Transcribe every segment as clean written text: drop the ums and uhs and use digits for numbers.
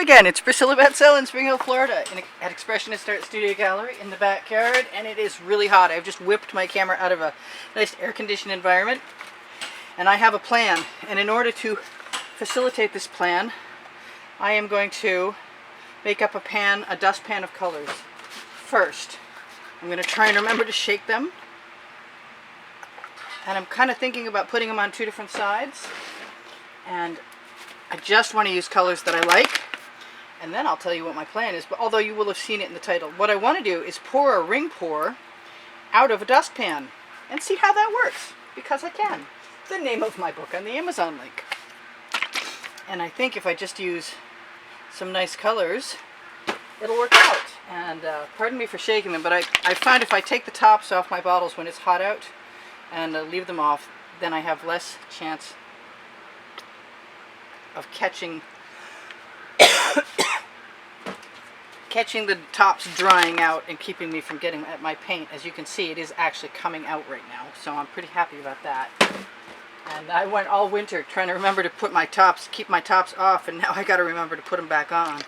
again, it's Priscilla Batzell in Spring Hill, Florida, at Expressionist Art Studio Gallery in the backyard, and it is really hot. I've just whipped my camera out of a nice air-conditioned environment, and I have a plan. And in order to facilitate this plan, I am going to make up a dustpan of colors. First, I'm going to try and remember to shake them, and I'm kind of thinking about putting them on two different sides, and I just want to use colors that I like, and then I'll tell you what my plan is, but although you will have seen it in the title. What I want to do is pour a ring pour out of a dustpan and see how that works, because I can. The name of my book on the Amazon link. And I think if I just use some nice colors, it'll work out. And pardon me for shaking them, but I find if I take the tops off my bottles when it's hot out and leave them off, then I have less chance of catching the tops drying out and keeping me from getting at my paint. As you can see, it is actually coming out right now, so I'm pretty happy about that. And I went all winter trying to remember to put my tops, keep my tops off, and now I got to remember to put them back on.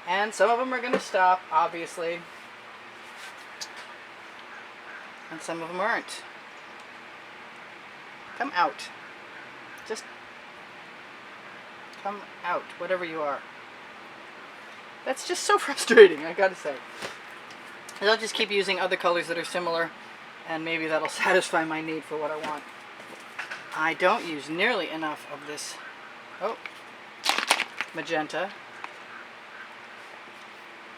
And some of them are going to stop, obviously, and some of them aren't. Come out. Just come out, whatever you are. That's just so frustrating, I gotta say. And I'll just keep using other colors that are similar, and maybe that'll satisfy my need for what I want. I don't use nearly enough of this magenta.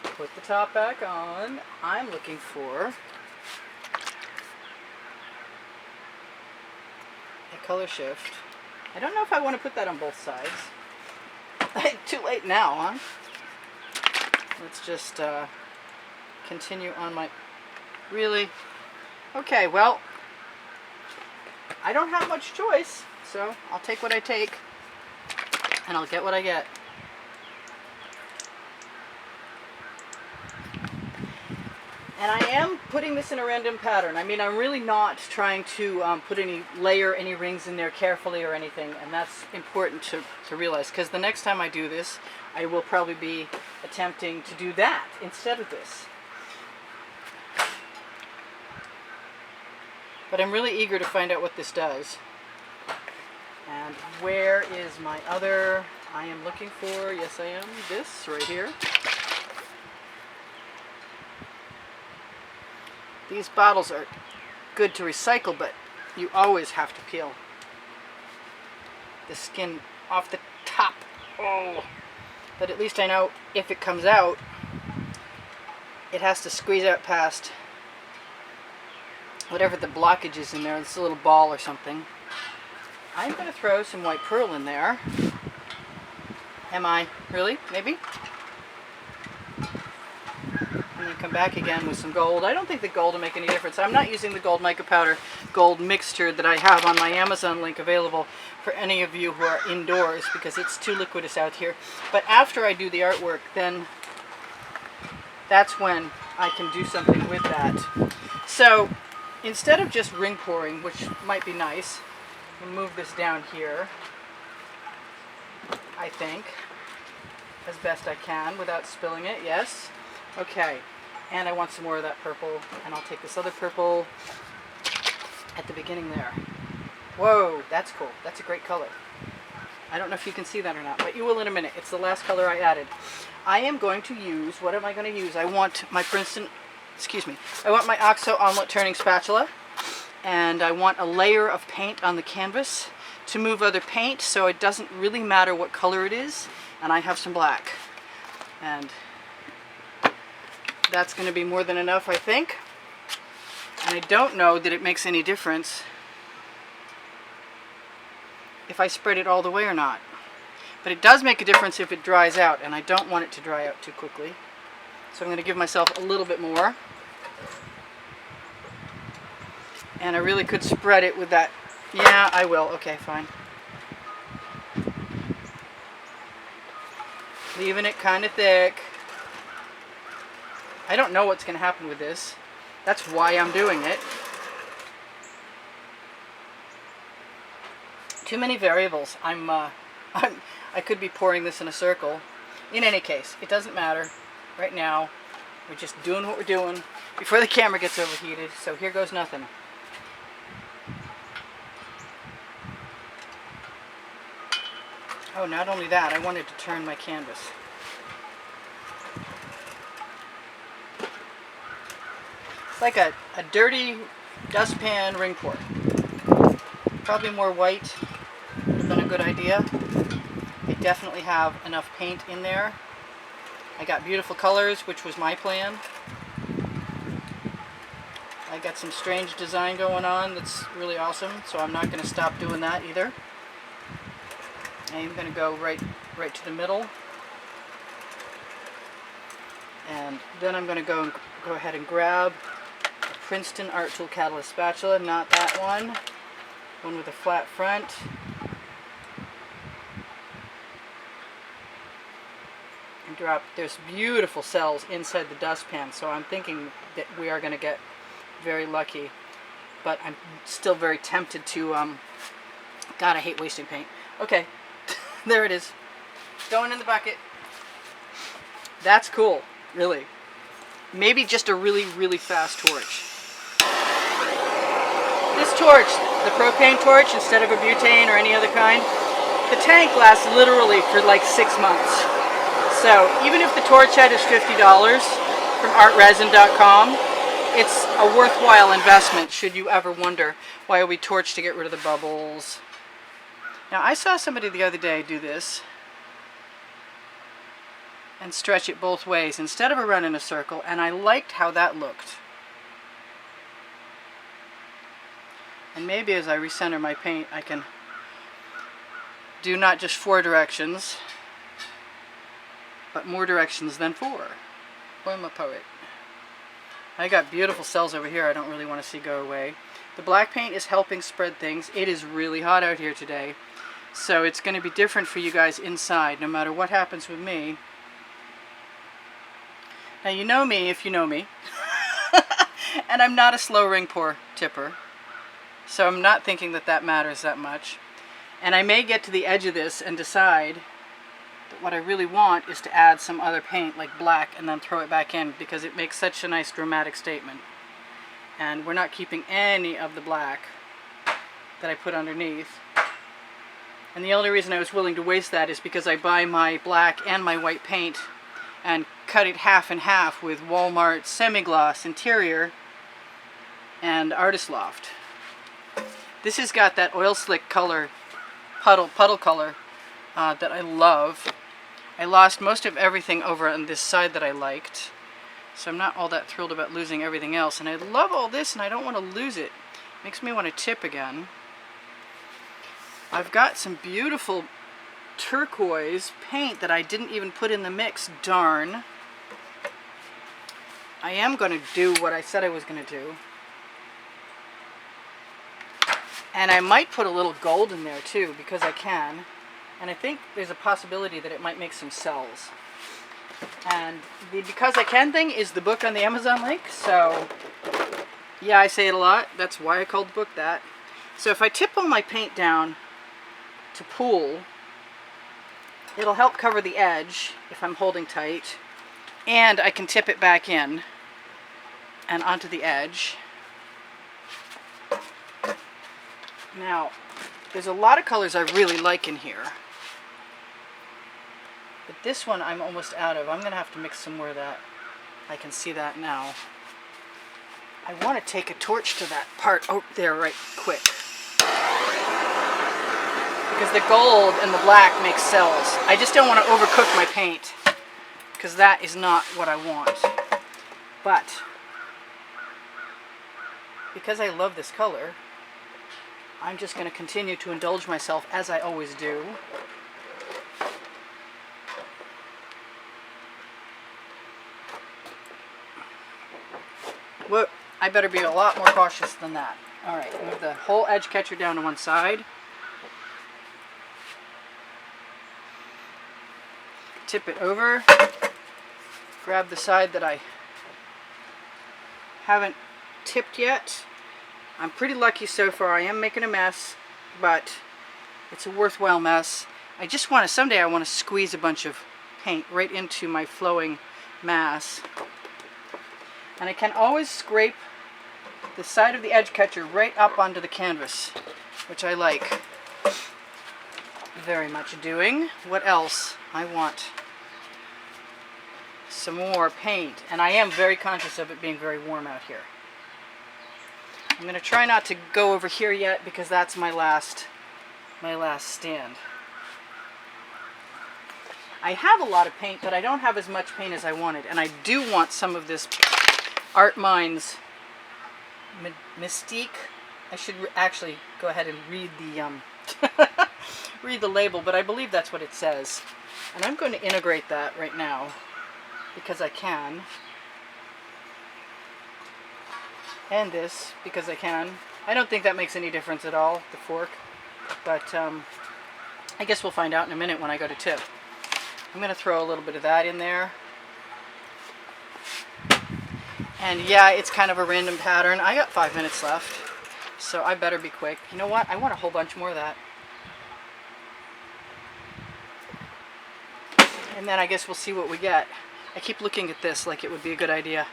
Put the top back on. I'm looking for a color shift. I don't know if I want to put that on both sides. Too late now, huh? Let's just continue on my... Really? Okay, well, I don't have much choice, so I'll take what I take, and I'll get what I get. And I am putting this in a random pattern. I mean, I'm really not trying to layer any rings in there carefully or anything, and that's important to realize, because the next time I do this, I will probably be attempting to do that instead of this. But I'm really eager to find out what this does. And where is my other... I am looking for, yes I am, this right here. These bottles are good to recycle, but you always have to peel the skin off the top. Oh! But at least I know if it comes out, it has to squeeze out past whatever the blockage is in there. It's a little ball or something. I'm going to throw some white pearl in there. Am I? Really? Maybe? And then come back again with some gold. I don't think the gold will make any difference. I'm not using the gold mica powder gold mixture that I have on my Amazon link available for any of you who are indoors, because it's too liquidous out here. But after I do the artwork, then that's when I can do something with that. So instead of just ring pouring, which might be nice, I'll move this down here, I think, as best I can without spilling it. Yes. Okay, and I want some more of that purple, and I'll take this other purple at the beginning there. Whoa, that's cool. That's a great color. I don't know if you can see that or not, but you will in a minute. It's the last color I added. I am going to use, what am I going to use? I want my I want my OXO omelet turning spatula, and I want a layer of paint on the canvas to move other paint, so it doesn't really matter what color it is, and I have some black. And that's going to be more than enough, I think. And I don't know that it makes any difference if I spread it all the way or not. But it does make a difference if it dries out, and I don't want it to dry out too quickly. So I'm going to give myself a little bit more. And I really could spread it with that. Yeah, I will. Okay, fine. Leaving it kind of thick. I don't know what's going to happen with this. That's why I'm doing it. Too many variables. I could be pouring this in a circle. In any case, it doesn't matter. Right now, we're just doing what we're doing before the camera gets overheated. So here goes nothing. Oh, not only that, I wanted to turn my canvas. It's like a dirty dustpan ring pour. Probably more white would have been a good idea. I definitely have enough paint in there. I got beautiful colors, which was my plan. I got some strange design going on that's really awesome, so I'm not going to stop doing that either. I'm going to go right to the middle. And then I'm going to go ahead and grab a Princeton Art Tool Catalyst spatula, not that one. One with a flat front. And drop, there's beautiful cells inside the dustpan, so I'm thinking that we are going to get very lucky. But I'm still very tempted to, God, I hate wasting paint. Okay, there it is. Going in the bucket. That's cool, really. Maybe just a really, really fast torch. This torch, the propane torch instead of a butane or any other kind, the tank lasts literally for like 6 months. So even if the torch head is $50 from artresin.com, it's a worthwhile investment should you ever wonder, why we torch to get rid of the bubbles. Now I saw somebody the other day do this and stretch it both ways instead of a run in a circle, and I liked how that looked. And maybe as I recenter my paint, I can do not just 4 directions, but more directions than 4. I'm a poet. I got beautiful cells over here I don't really want to see go away. The black paint is helping spread things. It is really hot out here today, so it's going to be different for you guys inside, no matter what happens with me. Now you know me if you know me, and I'm not a slow ring pour tipper. So I'm not thinking that that matters that much. And I may get to the edge of this and decide that what I really want is to add some other paint like black and then throw it back in, because it makes such a nice dramatic statement. And we're not keeping any of the black that I put underneath. And the only reason I was willing to waste that is because I buy my black and my white paint and cut it half and half with Walmart semi-gloss interior and Artist Loft. This has got that oil slick color, puddle color that I love. I lost most of everything over on this side that I liked, so I'm not all that thrilled about losing everything else. And I love all this and I don't want to lose it. Makes me want to tip again. I've got some beautiful turquoise paint that I didn't even put in the mix, darn. I am going to do what I said I was going to do. And I might put a little gold in there too, because I can. And I think there's a possibility that it might make some cells. And the Because I Can thing is the book on the Amazon link. So, yeah, I say it a lot. That's why I called the book that. So if I tip all my paint down to pool, it'll help cover the edge if I'm holding tight. And I can tip it back in and onto the edge. Now, there's a lot of colors I really like in here. But this one I'm almost out of. I'm going to have to mix some more of that. I can see that now. I want to take a torch to that part out there right quick. Because the gold and the black make cells. I just don't want to overcook my paint, because that is not what I want. But, because I love this color, I'm just going to continue to indulge myself as I always do. Whoa, I better be a lot more cautious than that. Alright, move the whole edge catcher down to one side. Tip it over. Grab the side that I haven't tipped yet. I'm pretty lucky so far. I am making a mess, but It's a worthwhile mess. I just want to, someday I want to squeeze a bunch of paint right into my flowing mass. And I can always scrape the side of the edge catcher right up onto the canvas, which I like very much doing. What else? I want some more paint, and I am very conscious of it being very warm out here. I'm going to try not to go over here yet because that's my last stand. I have a lot of paint, but I don't have as much paint as I wanted, and I do want some of this Art Minds Mystique. I should actually go ahead and read the read the label, but I believe that's what it says. And I'm going to integrate that right now because I can. And this because I can. I don't think that makes any difference at all, the fork. But I guess we'll find out in a minute when I go to tip. I'm going to throw a little bit of that in there. And yeah, it's kind of a random pattern. I got 5 minutes left, so I better be quick. You know what? I want a whole bunch more of that. And then I guess we'll see what we get. I keep looking at this like it would be a good idea.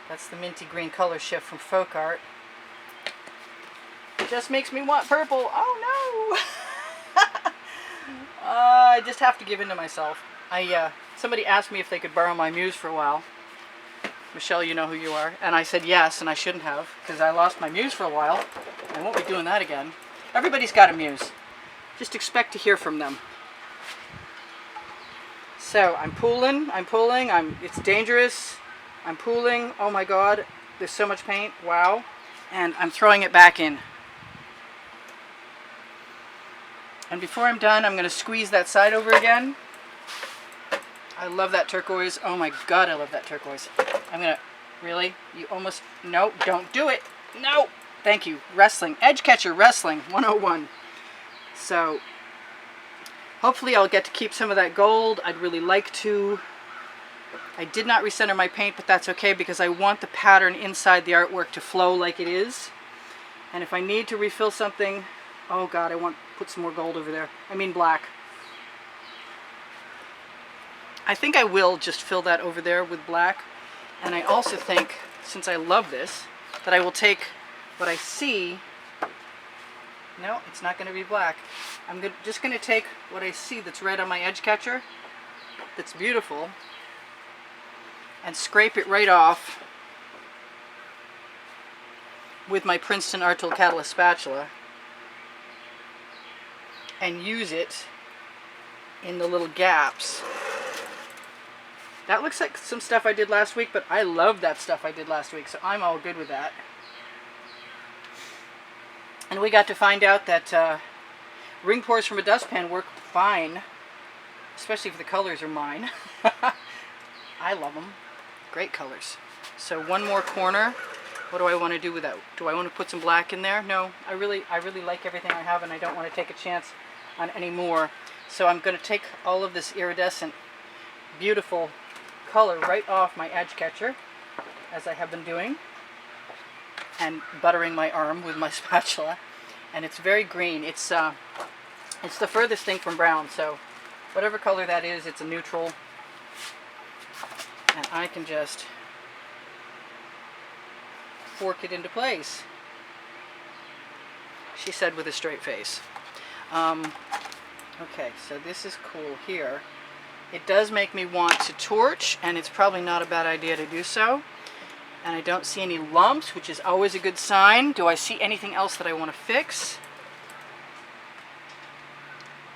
That's the minty green color shift from Folk Art. It just makes me want purple. Oh no! I just have to give in to myself. Somebody asked me if they could borrow my muse for a while. Michelle, you know who you are. And I said yes, and I shouldn't have, because I lost my muse for a while. I won't be doing that again. Everybody's got a muse. Just expect to hear from them. So I'm pooling, it's dangerous. I'm pooling, oh my god, there's so much paint, wow. And I'm throwing it back in. And before I'm done, I'm going to squeeze that side over again. I love that turquoise. Oh my god, I love that turquoise. I'm going to, really? You almost, no, don't do it. No, thank you. Wrestling, edge catcher wrestling 101. So, hopefully I'll get to keep some of that gold. I'd really like to. I did not recenter my paint, but that's okay because I want the pattern inside the artwork to flow like it is. And if I need to refill something, oh god, I want to put some more gold over there. I mean black. I think I will just fill that over there with black. And I also think, since I love this, that I will take what I see. No, it's not going to be black. I'm just going to take what I see that's red on my edge catcher, that's beautiful, and scrape it right off with my Princeton Art Tool Catalyst spatula and use it in the little gaps. That looks like some stuff I did last week, but I love that stuff I did last week, so I'm all good with that. And we got to find out that ring pours from a dustpan work fine, especially if the colors are mine. I love them. Great colors. So one more corner. What do I want to do with that? Do I want to put some black in there? No, I really like everything I have, and I don't want to take a chance on any more. So I'm going to take all of this iridescent, beautiful color right off my edge catcher, as I have been doing, and buttering my arm with my spatula. And it's very green. It's the furthest thing from brown, so whatever color that is, it's a neutral. And I can just fork it into place. She said with a straight face. Okay, so this is cool here. It does make me want to torch, and it's probably not a bad idea to do so. And I don't see any lumps, which is always a good sign. Do I see anything else that I want to fix?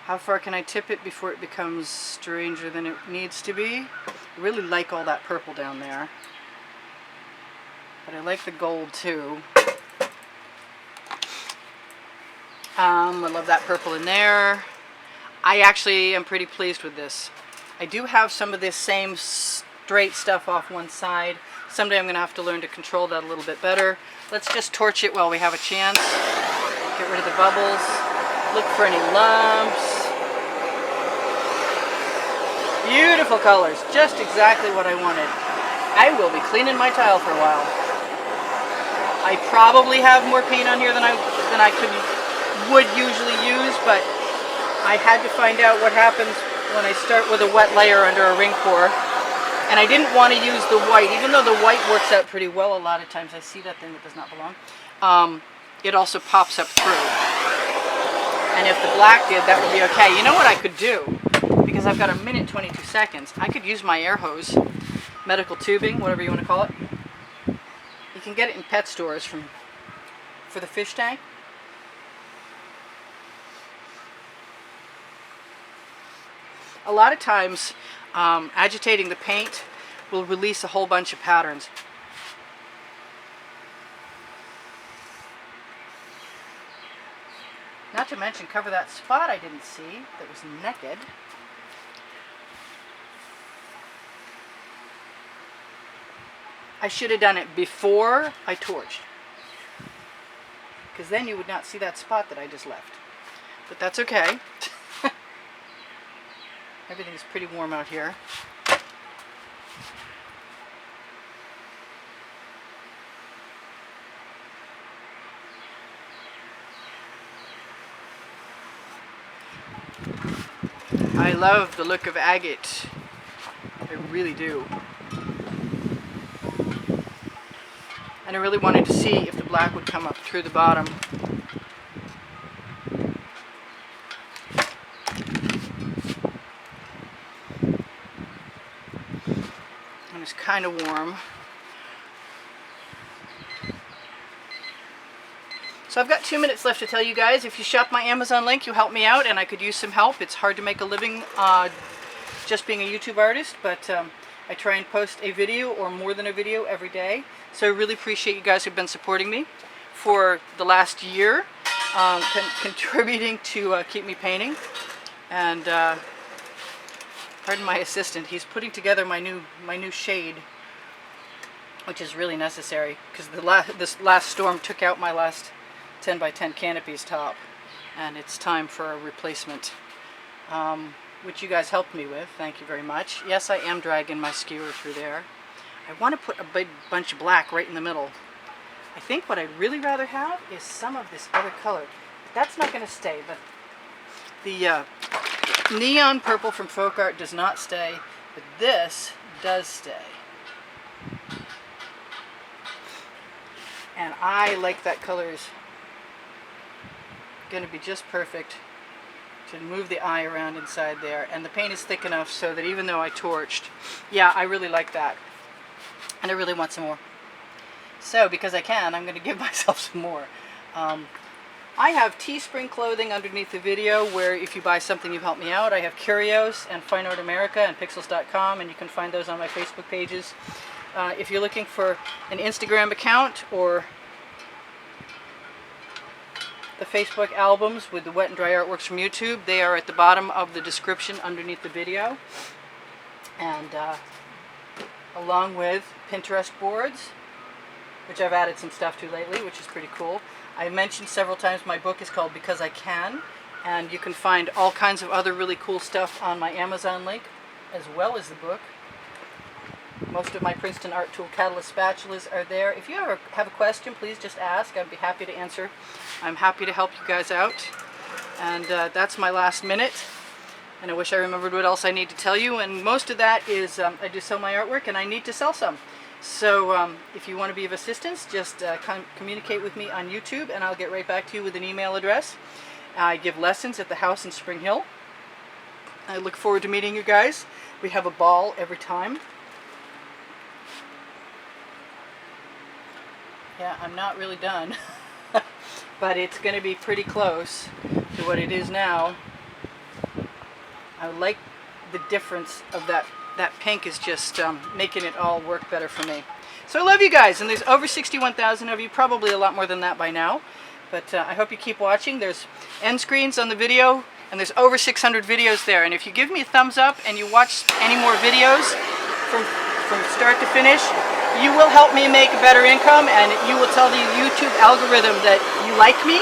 How far can I tip it before it becomes stranger than it needs to be? I really like all that purple down there. But I like the gold too. I love that purple in there. I actually am pretty pleased with this. I do have some of this same straight stuff off one side. Someday I'm going to have to learn to control that a little bit better. Let's just torch it while we have a chance. Get rid of the bubbles. Look for any lumps. Beautiful colors. Just exactly what I wanted. I will be cleaning my tile for a while. I probably have more paint on here than I could would usually use, but I had to find out what happens when I start with a wet layer under a ring pour. And I didn't want to use the white, even though the white works out pretty well a lot of times. I see that thing that does not belong. It also pops up through. And if the black did, that would be okay. You know what I could do? Because I've got a minute 22 seconds. I could use my air hose, medical tubing, whatever you want to call it. You can get it in pet stores for the fish tank. A lot of times, agitating the paint will release a whole bunch of patterns. Not to mention cover that spot I didn't see that was naked. I should have done it before I torched, because then you would not see that spot that I just left. But that's okay. Everything's pretty warm out here. I love the look of agate. I really do. And I really wanted to see if the black would come up through the bottom. And it's kind of warm. So I've got 2 minutes left to tell you guys, if you shop my Amazon link, you help me out, and I could use some help. It's hard to make a living just being a YouTube artist, but I try and post a video or more than a video every day. So I really appreciate you guys who've been supporting me for the last year, contributing to keep me painting. And pardon my assistant, he's putting together my new shade, which is really necessary, because this last storm took out my last 10 by 10 canopies top, and it's time for a replacement, which you guys helped me with. Thank you very much. Yes, I am dragging my skewer through there. I want to put a big bunch of black right in the middle. I think what I'd really rather have is some of this other color. That's not going to stay, but the neon purple from Folk Art does not stay, but this does stay. And I like that color is going to be just perfect to move the eye around inside there. And the paint is thick enough so that even though I torched, yeah, I really like that. And I really want some more. So, because I can, I'm going to give myself some more. I have Teespring clothing underneath the video, where if you buy something, you help me out. I have Curios and Fine Art America and Pixels.com, and you can find those on my Facebook pages. If you're looking for an Instagram account or the Facebook albums with the wet and dry artworks from YouTube, they are at the bottom of the description underneath the video. And along with Pinterest boards, which I've added some stuff to lately, which is pretty cool. I mentioned several times my book is called Because I Can, and you can find all kinds of other really cool stuff on my Amazon link, as well as the book. Most of my Princeton Art Tool Catalyst spatulas are there. If you ever have a question, please just ask. I'd be happy to answer. I'm happy to help you guys out. And that's my last minute. And I wish I remembered what else I need to tell you. And most of that is I do sell my artwork, and I need to sell some. So if you want to be of assistance, just communicate with me on YouTube, and I'll get right back to you with an email address. I give lessons at the house in Spring Hill. I look forward to meeting you guys. We have a ball every time. Yeah, I'm not really done, but it's going to be pretty close to what it is now. I like the difference of that pink is just making it all work better for me. So I love you guys, and there's over 61,000 of you, probably a lot more than that by now. But I hope you keep watching. There's end screens on the video, and there's over 600 videos there. And if you give me a thumbs up and you watch any more videos from start to finish, you will help me make a better income, and you will tell the YouTube algorithm that you like me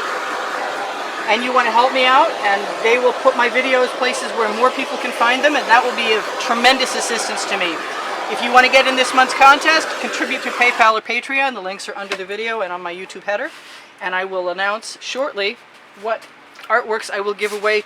and you want to help me out, and they will put my videos places where more people can find them, and that will be of tremendous assistance to me. If you want to get in this month's contest, contribute to PayPal or Patreon. The links are under the video and on my YouTube header, and I will announce shortly what artworks I will give away